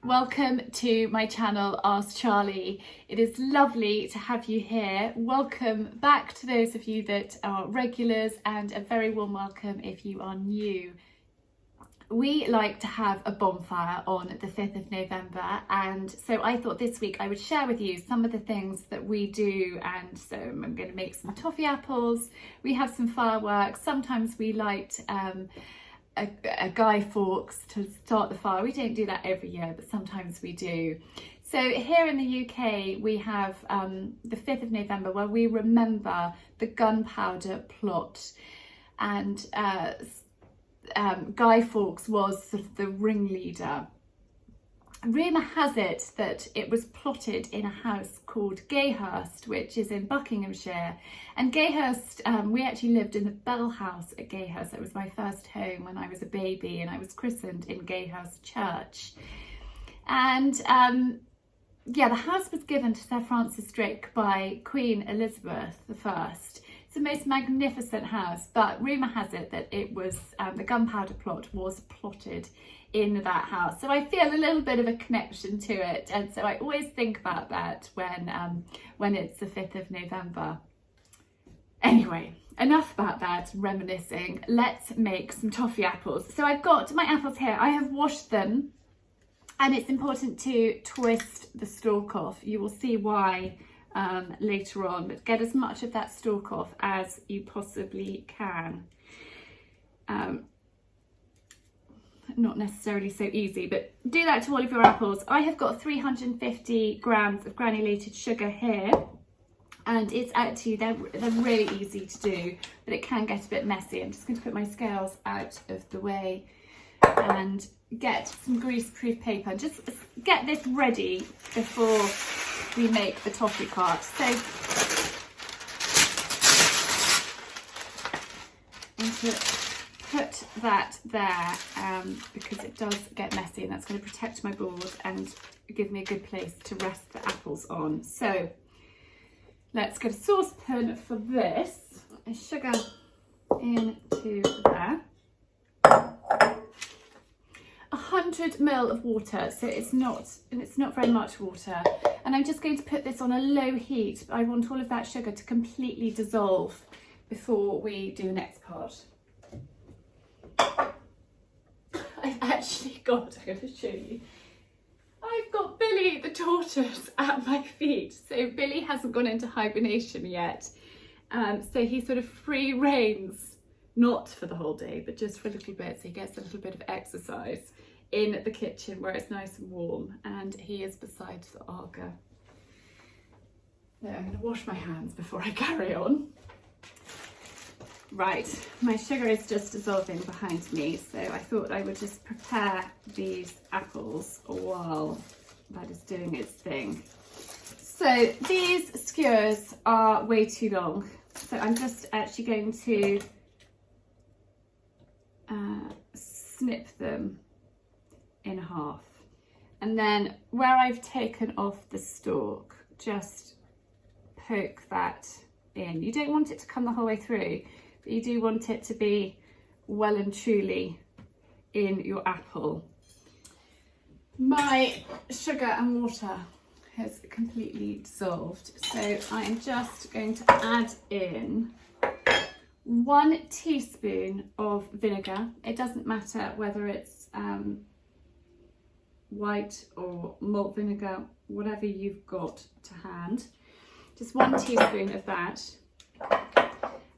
Welcome to my channel, Ask Charlie. It is lovely to have you here. Welcome back to those of you that are regulars, and a very warm welcome if you are new. We like to have a bonfire on the 5th of November, and so I thought this week I would share with you some of the things that we do. And so I'm going to make some toffee apples, we have some fireworks, sometimes we light a Guy Fawkes to start the fire. We don't do that every year, but sometimes we do. So here in the UK we have the 5th of November where we remember the Gunpowder Plot, and Guy Fawkes was sort of the ringleader. Rumour has it that it was plotted in a house called Gayhurst, which is in Buckinghamshire. And Gayhurst, we actually lived in the Bell House at Gayhurst. It was my first home when I was a baby, and I was christened in Gayhurst Church. And yeah, the house was given to Sir Francis Drake by Queen Elizabeth I. It's the most magnificent house, but rumour has it that it was the Gunpowder Plot was plotted in that house. So I feel a little bit of a connection to it, and so I always think about that when it's the 5th of November. Anyway, enough about that reminiscing. Let's make some toffee apples. So I've got my apples here. I have washed them, and it's important to twist the stalk off. You will see why later on, but get as much of that stalk off as you possibly can. Not necessarily so easy, but do that to all of your apples. I have got 350 grams of granulated sugar here, and it's actually, they're really easy to do, but it can get a bit messy. I'm just going to put my scales out of the way and get some grease-proof paper. Just get this ready before we make the toffee cart. So I'm going to put that there because it does get messy, and that's going to protect my board and give me a good place to rest the apples on. So let's get a saucepan for this. Sugar into there. 100 ml of water, so it's not very much water, and I'm just going to put this on a low heat. I want all of that sugar to completely dissolve before we do the next part. I've actually got, I'm going to show you, I've got Billy the tortoise at my feet. So Billy hasn't gone into hibernation yet, so he sort of free reigns, not for the whole day, but just for a little bit, so he gets a little bit of exercise in the kitchen where it's nice and warm, and he is beside the Arga. Now I'm going to wash my hands before I carry on. Right, my sugar is just dissolving behind me, so I thought I would just prepare these apples while that is doing its thing. So these skewers are way too long, so I'm just actually going to snip them in half, and then where I've taken off the stalk, just poke that in. You don't want it to come the whole way through, but you do want it to be well and truly in your apple. My sugar and water has completely dissolved, so I'm just going to add in 1 teaspoon of vinegar. It doesn't matter whether it's white or malt vinegar, whatever you've got to hand. Just 1 teaspoon of that,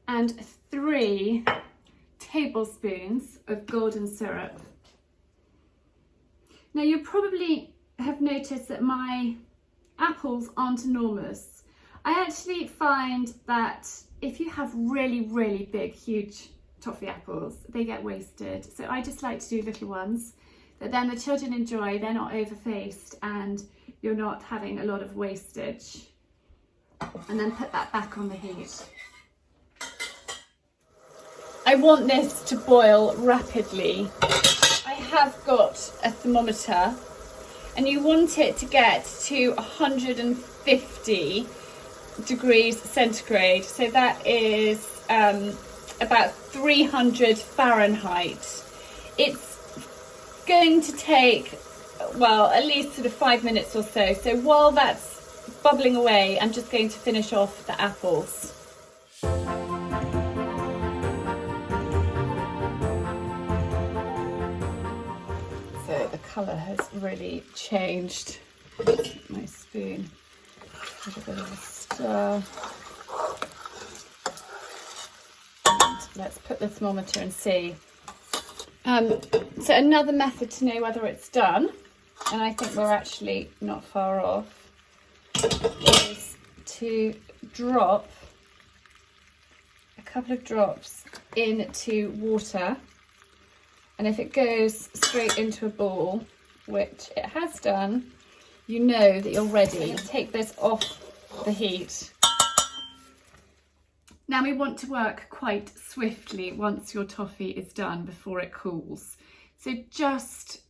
and 3 tablespoons of golden syrup. Now you probably have noticed that my apples aren't enormous. I actually find that if you have really big, huge toffee apples, they get wasted. So I just like to do little ones that then the children enjoy, they're not overfaced, and you're not having a lot of wastage. And then put that back on the heat. I want this to boil rapidly. I have got a thermometer, and you want it to get to 150 degrees centigrade. So that is about 300 Fahrenheit. It's going to take well, at least sort of 5 minutes or so. So while that's bubbling away, I'm just going to finish off the apples. So the colour has really changed. My spoon, a little bit of a stir. And let's put the thermometer and see. So another method to know whether it's done, and I think we're actually not far off, is to drop a couple of drops into water, and if it goes straight into a ball, which it has done, you know that you're ready. Take this off the heat. Now we want to work quite swiftly once your toffee is done before it cools. So just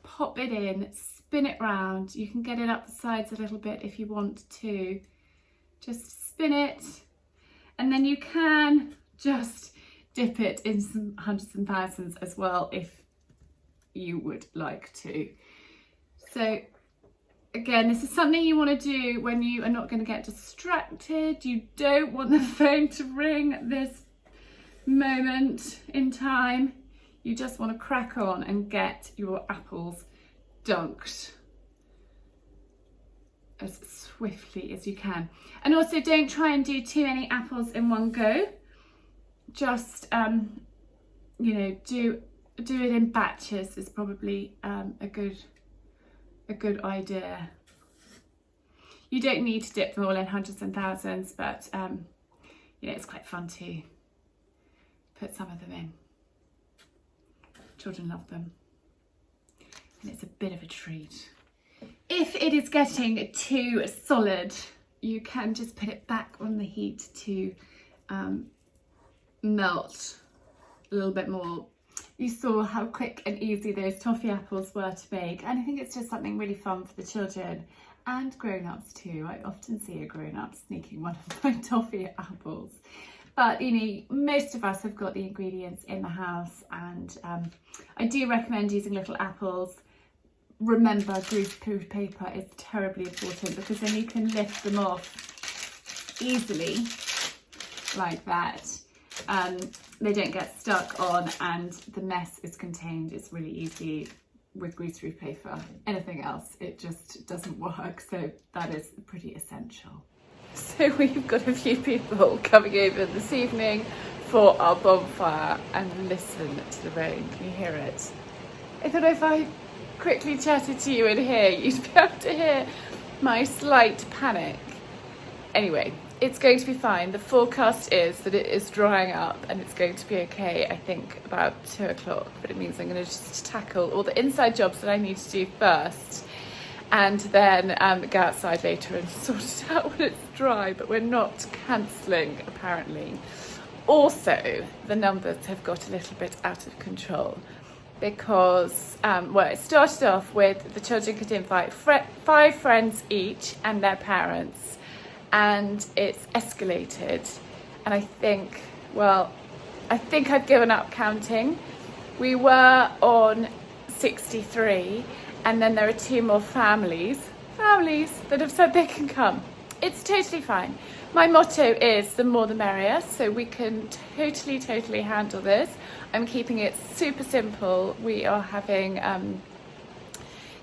pop it in, spin it round. You can get it up the sides a little bit if you want to. Just spin it, and then you can just dip it in some hundreds and thousands as well if you would like to. So again, this is something you want to do when you are not going to get distracted. You don't want the phone to ring at this moment in time. You just want to crack on and get your apples dunked as swiftly as you can. And also don't try and do too many apples in one go. Just, you know, do it in batches is probably a good idea. You don't need to dip them all in hundreds and thousands, but you know, it's quite fun to put some of them in. Children love them, and it's a bit of a treat. If it is getting too solid, you can just put it back on the heat to melt a little bit more. You saw how quick and easy those toffee apples were to make, and I think it's just something really fun for the children and grown-ups too. I often see a grown-up sneaking one of my toffee apples, but you know, most of us have got the ingredients in the house, and I do recommend using little apples. Remember, greaseproof paper is terribly important, because then you can lift them off easily like that. They don't get stuck on, and the mess is contained. It's really easy with greaseproof paper. Anything else, it just doesn't work, so that is pretty essential. So we've got a few people coming over this evening for our bonfire, and listen to the rain. Can you hear it? I thought if I quickly chatted to you in here, you'd be able to hear my slight panic. Anyway, it's going to be fine. The forecast is that it is drying up and it's going to be okay, I think, about 2 o'clock. But it means I'm going to just tackle all the inside jobs that I need to do first, and then go outside later and sort it out when it's dry. But we're not cancelling, apparently. Also, the numbers have got a little bit out of control, because, well, it started off with the children could invite 5 friends each and their parents, and it's escalated, and I think I've given up counting. We were on 63, and then there are 2 more families that have said they can come. It's totally fine. My motto is the more the merrier, so we can totally handle this. I'm keeping it super simple. We are having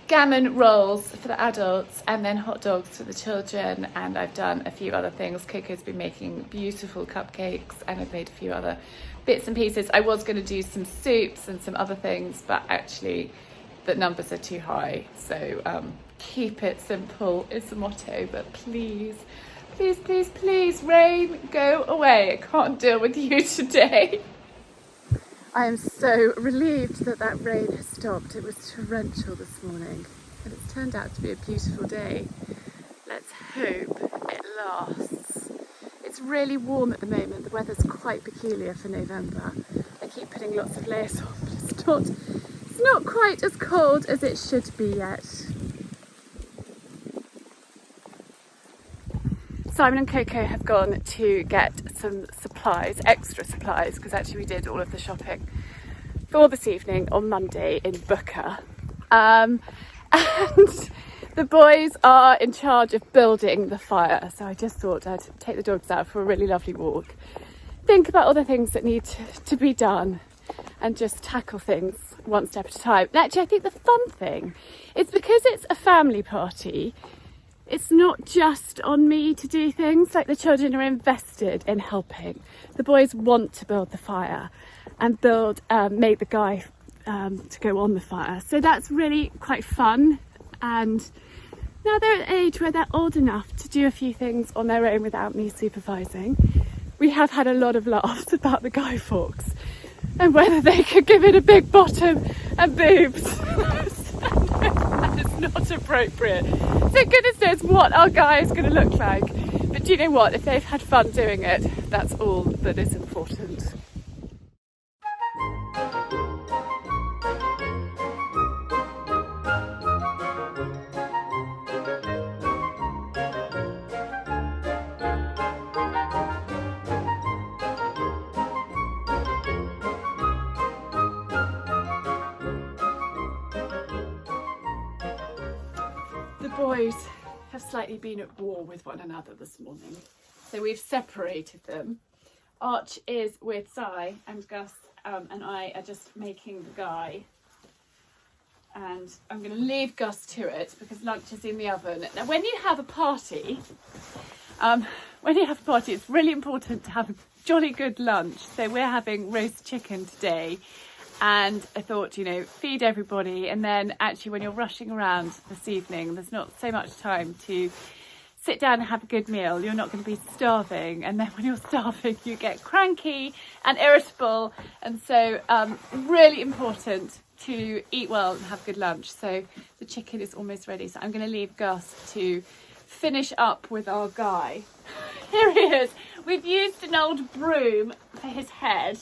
gammon rolls for the adults, and then hot dogs for the children, and I've done a few other things. Coco's been making beautiful cupcakes, and I've made a few other bits and pieces. I was going to do some soups and some other things, but actually the numbers are too high, so keep it simple is the motto. But please rain, go away. I can't deal with you today. I am so relieved that rain has stopped. It was torrential this morning, and it's turned out to be a beautiful day. Let's hope it lasts. It's really warm at the moment. The weather's quite peculiar for November. I keep putting lots of layers on, but it's not quite as cold as it should be yet. Simon and Coco have gone to get some supplies, extra supplies, because actually we did all of the shopping for this evening on Monday in Booker. And the boys are in charge of building the fire. So I just thought I'd take the dogs out for a really lovely walk, think about all the things that need to be done, and just tackle things one step at a time. And actually, I think the fun thing is because it's a family party, it's not just on me to do things. Like, the children are invested in helping. The boys want to build the fire and make the guy to go on the fire. So that's really quite fun. And now they're at an age where they're old enough to do a few things on their own without me supervising. We have had a lot of laughs about the Guy Fawkes and whether they could give it a big bottom and boobs. That is not appropriate. So goodness knows what our Guy is going to look like. But do you know what? If they've had fun doing it, that's all that is important. The boys have slightly been at war with one another this morning, so we've separated them. Arch is with Si, and Gus and I are just making the Guy, and I'm going to leave Gus to it because lunch is in the oven. Now, when you have a party, it's really important to have a jolly good lunch. So we're having roast chicken today. And I thought, feed everybody. And then actually when you're rushing around this evening, there's not so much time to sit down and have a good meal. You're not going to be starving. And then when you're starving, you get cranky and irritable. And so really important to eat well and have good lunch. So the chicken is almost ready. So I'm going to leave Gus to finish up with our Guy. Here he is. We've used an old broom for his head.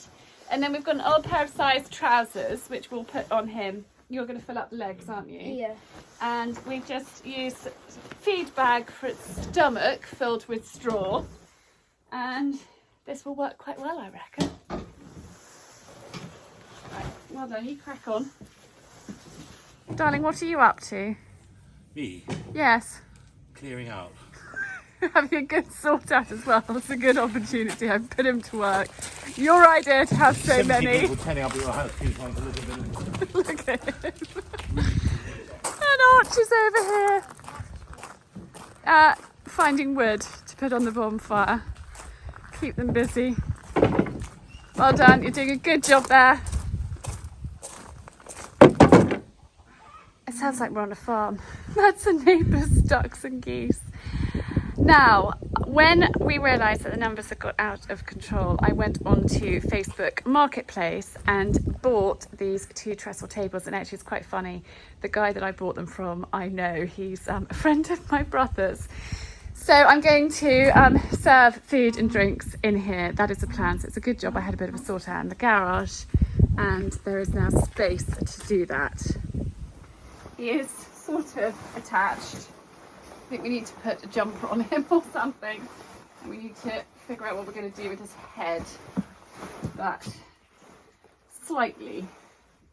And then we've got an old pair of size trousers, which we'll put on him. You're going to fill up the legs, aren't you? Yeah. And we've just used a feed bag for its stomach filled with straw. And this will work quite well, I reckon. Right, well done, you crack on. Darling, what are you up to? Me? Yes. Clearing out. Having a good sort out as well. It's a good opportunity. I've put him to work. Your idea to have so many. People turning up at your house, please want a little bit of... Look at him. And Arch is over here finding wood to put on the bonfire. Keep them busy. Well done, you're doing a good job there. It sounds like we're on a farm. That's the neighbour's ducks and geese. Now, when we realised that the numbers had got out of control, I went onto Facebook Marketplace and bought these 2 trestle tables. And actually, it's quite funny. The guy that I bought them from, I know, he's a friend of my brother's. So I'm going to serve food and drinks in here. That is the plan. So it's a good job I had a bit of a sort out in the garage, and there is now space to do that. He is sort of attached. I think we need to put a jumper on him or something. And we need to figure out what we're going to do with his head. That slightly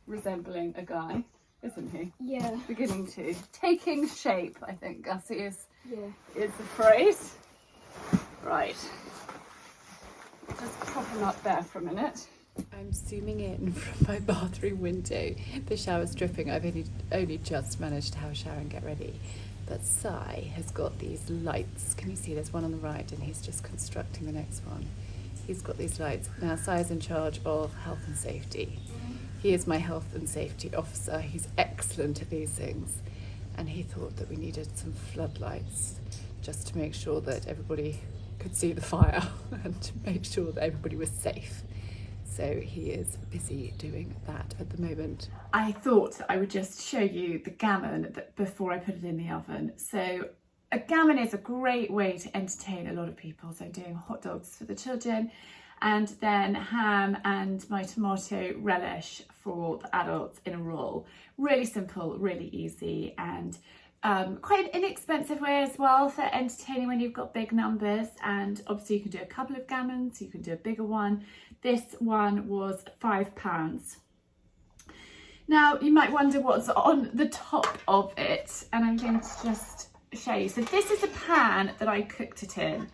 resembling a guy, isn't he? Yeah. Beginning to. Taking shape, I think Gussie is Yeah. the phrase. Right. Just prop him up there for a minute. I'm zooming in from my bathroom window. The shower's dripping. I've only just managed to have a shower and get ready. But Si has got these lights. Can you see there's one on the right, and he's just constructing the next one. He's got these lights. Now Si is in charge of health and safety. He is my health and safety officer. He's excellent at these things. And he thought that we needed some floodlights just to make sure that everybody could see the fire and to make sure that everybody was safe. So he is busy doing that at the moment. I thought that I would just show you the gammon before I put it in the oven. So a gammon is a great way to entertain a lot of people. So I'm doing hot dogs for the children, and then ham and my tomato relish for the adults in a roll. Really simple, really easy, and quite an inexpensive way as well for entertaining when you've got big numbers. And obviously you can do a couple of gammons, you can do a bigger one. This one was £5. Now you might wonder what's on the top of it, and I'm going to just show you. So this is a pan that I cooked it in.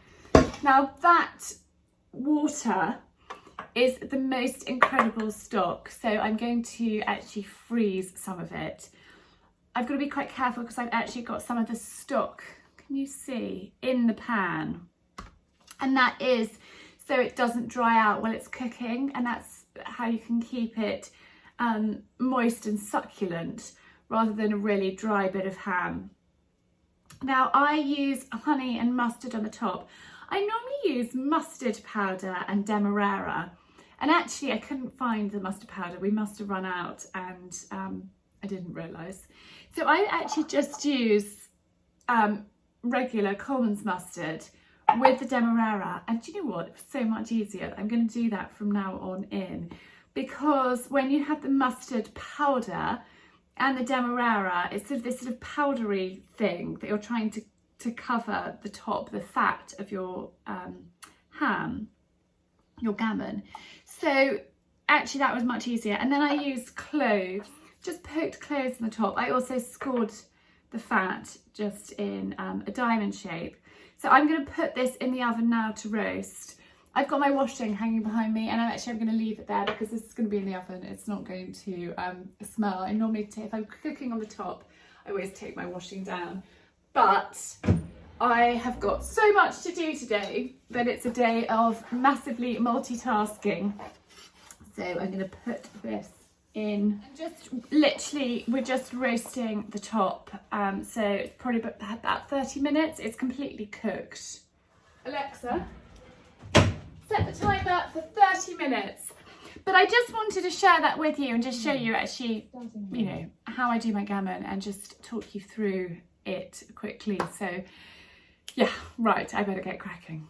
Now that water is the most incredible stock, so I'm going to actually freeze some of it. I've got to be quite careful because I've actually got some of the stock, can you see, in the pan, and that is so it doesn't dry out while it's cooking, and that's how you can keep it moist and succulent rather than a really dry bit of ham. Now I use honey and mustard on the top. I normally use mustard powder and demerara, and actually I couldn't find the mustard powder. We must have run out, and I didn't realise. So I actually just use regular Coleman's mustard with the demerara, and do you know what? It was so much easier. I'm going to do that from now on in, because when you have the mustard powder and the demerara, it's sort of this sort of powdery thing that you're trying to cover the top, the fat of your ham, your gammon. So actually that was much easier. And then I used cloves, just poked cloves on the top. I also scored the fat just in a diamond shape. So I'm going to put this in the oven now to roast. I've got my washing hanging behind me, and I'm going to leave it there because this is going to be in the oven. It's not going to smell. I normally if I'm cooking on the top, I always take my washing down. But I have got so much to do today that it's a day of massively multitasking. So I'm going to put this in. And just literally, we're just roasting the top. So it's probably about 30 minutes. It's completely cooked. Alexa, set the timer for 30 minutes. But I just wanted to share that with you and just show you actually, you know, how I do my gammon and just talk you through it quickly. So yeah, right, I better get cracking.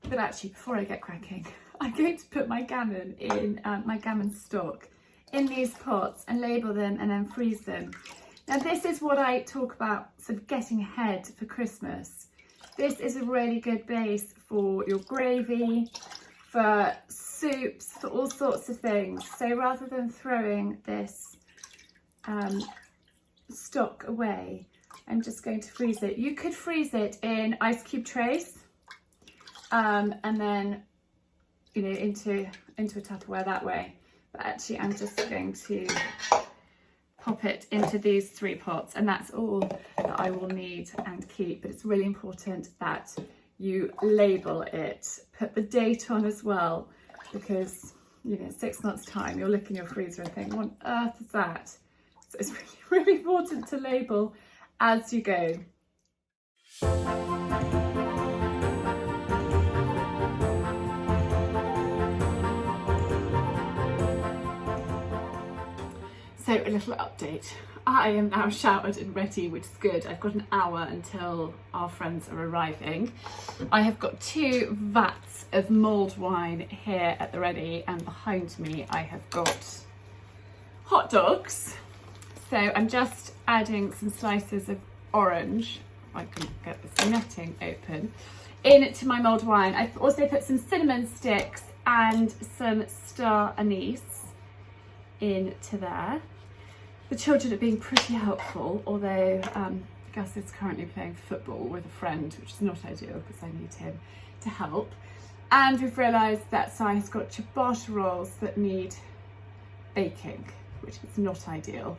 But actually, before I get cracking, I'm going to put my gammon in my gammon stock in these pots and label them and then freeze them. Now this is what I talk about sort of getting ahead for Christmas. This is a really good base for your gravy, for soups, for all sorts of things. So rather than throwing this stock away, I'm just going to freeze it. You could freeze it in ice cube trays and then, you know, into a Tupperware that way. But actually I'm just going to pop it into these 3 pots, and that's all that I will need and keep. But it's really important that you label it, put the date on as well, because, you know, 6 months time you'll look in your freezer and think, what on earth is that? So it's really, really important to label as you go. So a little update. I am now showered and ready, which is good. I've got an hour until our friends are arriving. I have got 2 vats of mulled wine here at the ready, and behind me I have got hot dogs. So I'm just adding some slices of orange, if I can get this netting open, into my mulled wine. I've also put some cinnamon sticks and some star anise into there. The children are being pretty helpful, although Gus is currently playing football with a friend, which is not ideal because I need him to help. And we've realised that Si has got ciabatta rolls that need baking, which is not ideal.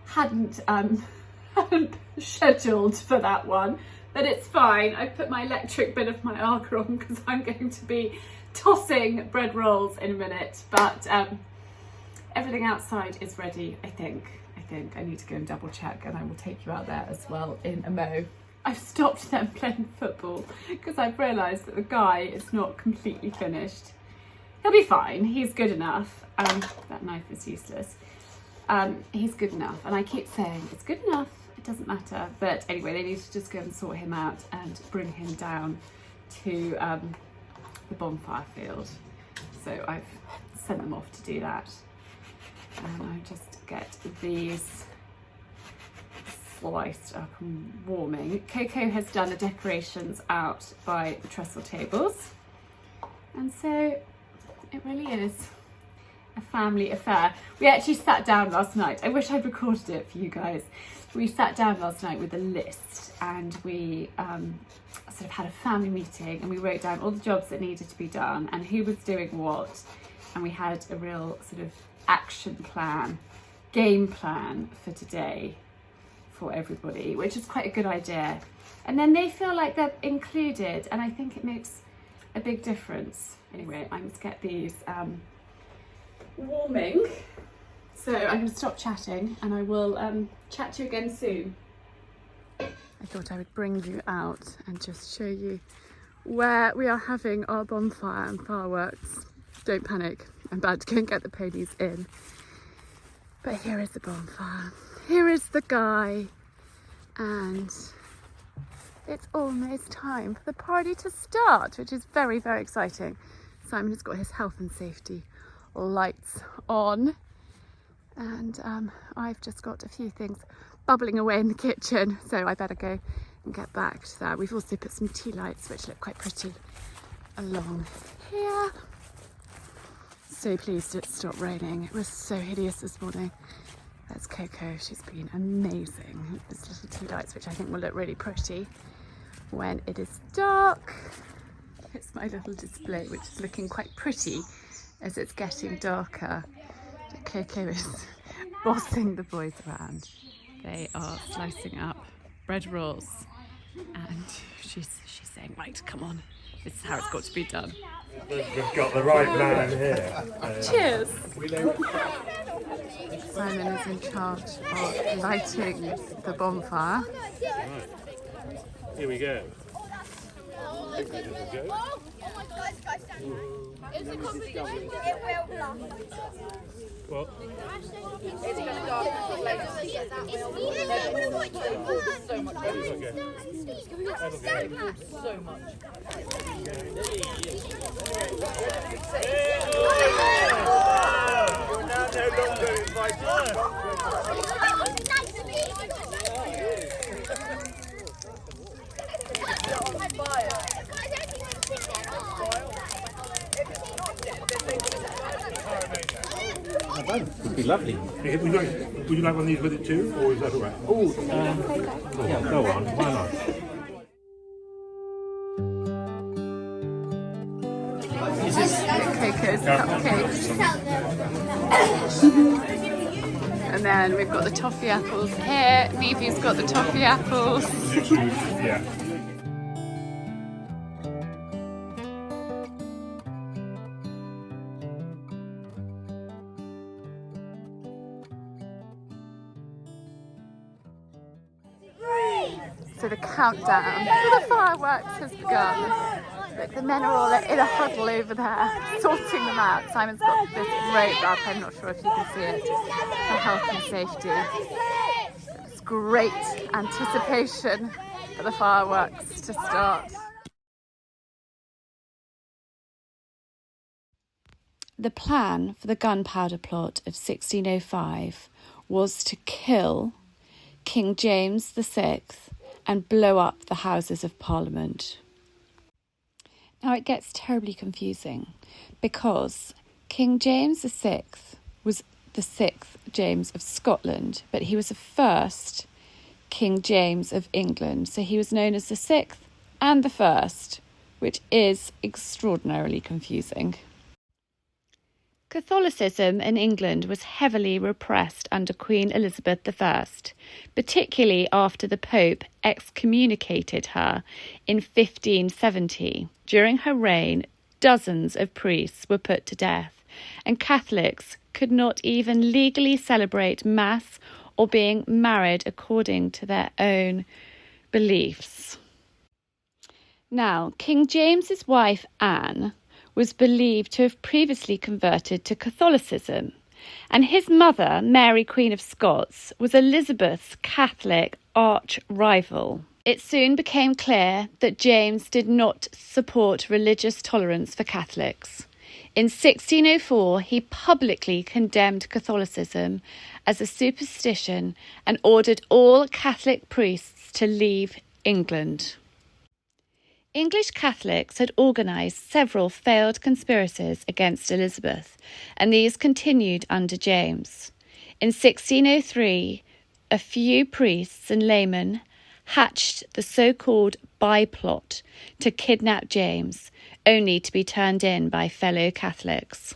Hadn't scheduled for that one, but it's fine. I've put my electric bit of my Arca on because I'm going to be tossing bread rolls in a minute, but everything outside is ready, I think I need to go and double check, and I will take you out there as well in a mo. I've stopped them playing football because I've realised that the guy is not completely finished. He'll be fine, he's good enough. That knife is useless. He's good enough, and I keep saying it's good enough, it doesn't matter. But anyway, they need to just go and sort him out and bring him down to the bonfire field. So I've sent them off to do that. And I just get these sliced up and warming. Coco has done the decorations out by the trestle tables, and so it really is a family affair. We actually sat down last night. I wish I'd recorded it for you guys. We sat down last night with a list, and we sort of had a family meeting, and we wrote down all the jobs that needed to be done and who was doing what, and we had a real sort of action plan, game plan for today for everybody, which is quite a good idea. And then they feel like they're included, and I think it makes a big difference. Anyway, I must get these warming. So I'm going to stop chatting, and I will chat to you again soon. I thought I would bring you out and just show you where we are having our bonfire and fireworks. Don't panic, I'm about to go and get the ponies in. But here is the bonfire, here is the guy, and it's almost time for the party to start, which is very, very exciting. Simon has got his health and safety lights on, and I've just got a few things bubbling away in the kitchen, so I better go and get back to that. We've also put some tea lights, which look quite pretty, along here. So pleased it stopped raining. It was so hideous this morning. That's Coco, she's been amazing. There's little tea lights, which I think will look really pretty when it is dark. It's my little display, which is looking quite pretty as it's getting darker. Coco is bossing the boys around. They are slicing up bread rolls, and she's saying, right, come on, this is how it's got to be done. We've got the right man here. Cheers! Simon is in charge of lighting the bonfire. Right. Here we go. It's a competition. It will block. What? It's going to darken later. So much better. So much. You're now no longer invited. Would be lovely. Would you like one of these with it too, or is that all right? Oh, yeah, go on. Why not? Coco's cupcakes. And then we've got the toffee apples here. Vivi's got the toffee apples. Yeah. So the countdown for the fireworks has begun. Look, the men are all in a huddle over there, sorting them out. Simon's got this rope up, I'm not sure if you can see it, for health and safety. It's great anticipation for the fireworks to start. The plan for the Gunpowder Plot of 1605 was to kill King James VI and blow up the Houses of Parliament. Now it gets terribly confusing because King James VI was the 6th James of Scotland, but he was the first King James of England, so he was known as the 6th and the 1st, which is extraordinarily confusing. Catholicism in England was heavily repressed under Queen Elizabeth I, particularly after the Pope excommunicated her in 1570. During her reign, dozens of priests were put to death, and Catholics could not even legally celebrate Mass or being married according to their own beliefs. Now, King James's wife, Anne, was believed to have previously converted to Catholicism, and his mother, Mary, Queen of Scots, was Elizabeth's Catholic arch-rival. It soon became clear that James did not support religious tolerance for Catholics. In 1604, he publicly condemned Catholicism as a superstition and ordered all Catholic priests to leave England. English Catholics had organised several failed conspiracies against Elizabeth, and these continued under James. In 1603, a few priests and laymen hatched the so-called Plot to kidnap James, only to be turned in by fellow Catholics.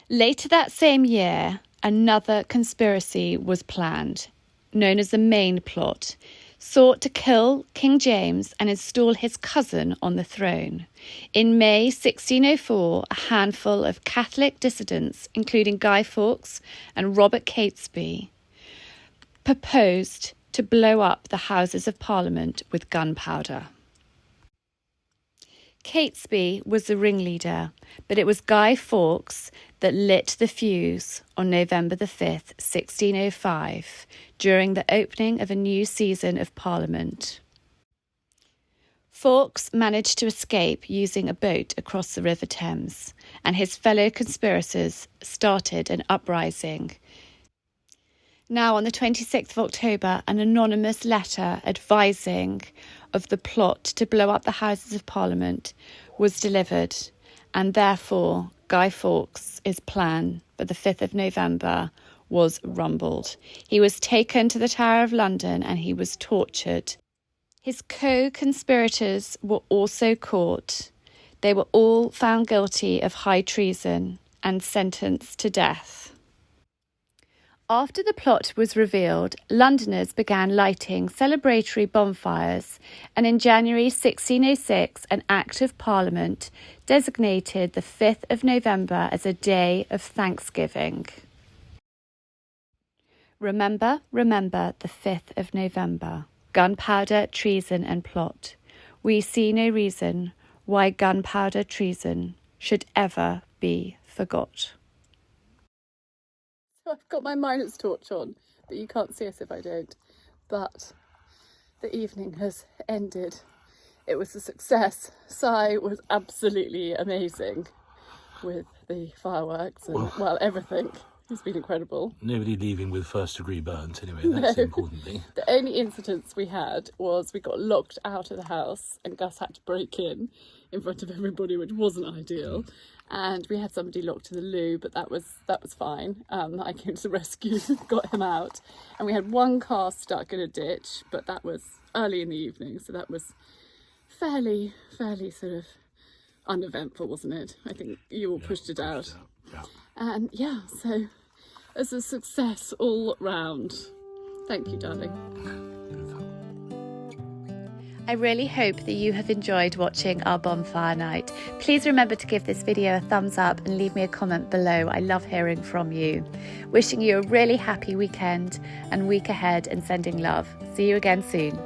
Later that same year, another conspiracy was planned, known as the Main Plot, sought to kill King James and install his cousin on the throne. In May 1604, a handful of Catholic dissidents, including Guy Fawkes and Robert Catesby, proposed to blow up the Houses of Parliament with gunpowder. Catesby was the ringleader, but it was Guy Fawkes that lit the fuse on November the 5th, 1605, during the opening of a new season of Parliament. Fawkes managed to escape using a boat across the River Thames, and his fellow conspirators started an uprising. Now, on the 26th of October, an anonymous letter advising of the plot to blow up the Houses of Parliament was delivered, and therefore Guy Fawkes' plan for the 5th of November was rumbled. He was taken to the Tower of London and he was tortured. His co-conspirators were also caught. They were all found guilty of high treason and sentenced to death. After the plot was revealed, Londoners began lighting celebratory bonfires, and in January 1606, an Act of Parliament designated the 5th of November as a day of thanksgiving. Remember the 5th of November. Gunpowder, treason and plot. We see no reason why gunpowder treason should ever be forgot. I've got my miner's torch on, but you can't see us if I don't. But the evening has ended. It was a success. Si was absolutely amazing with the fireworks and, well, everything. It's been incredible. Nobody leaving with first-degree burns, anyway. That's the important thing. The only incidents we had was we got locked out of the house and Gus had to break in front of everybody, which wasn't ideal. And we had somebody locked in the loo, but that was fine. I came to the rescue, got him out. And we had one car stuck in a ditch, but that was early in the evening, so that was fairly sort of uneventful, wasn't it? I think you all pushed it out. Yeah. And yeah, so it's a success all round. Thank you, darling. I really hope that you have enjoyed watching our bonfire night. Please remember to give this video a thumbs up and leave me a comment below. I love hearing from you. Wishing you a really happy weekend and week ahead, and sending love. See you again soon.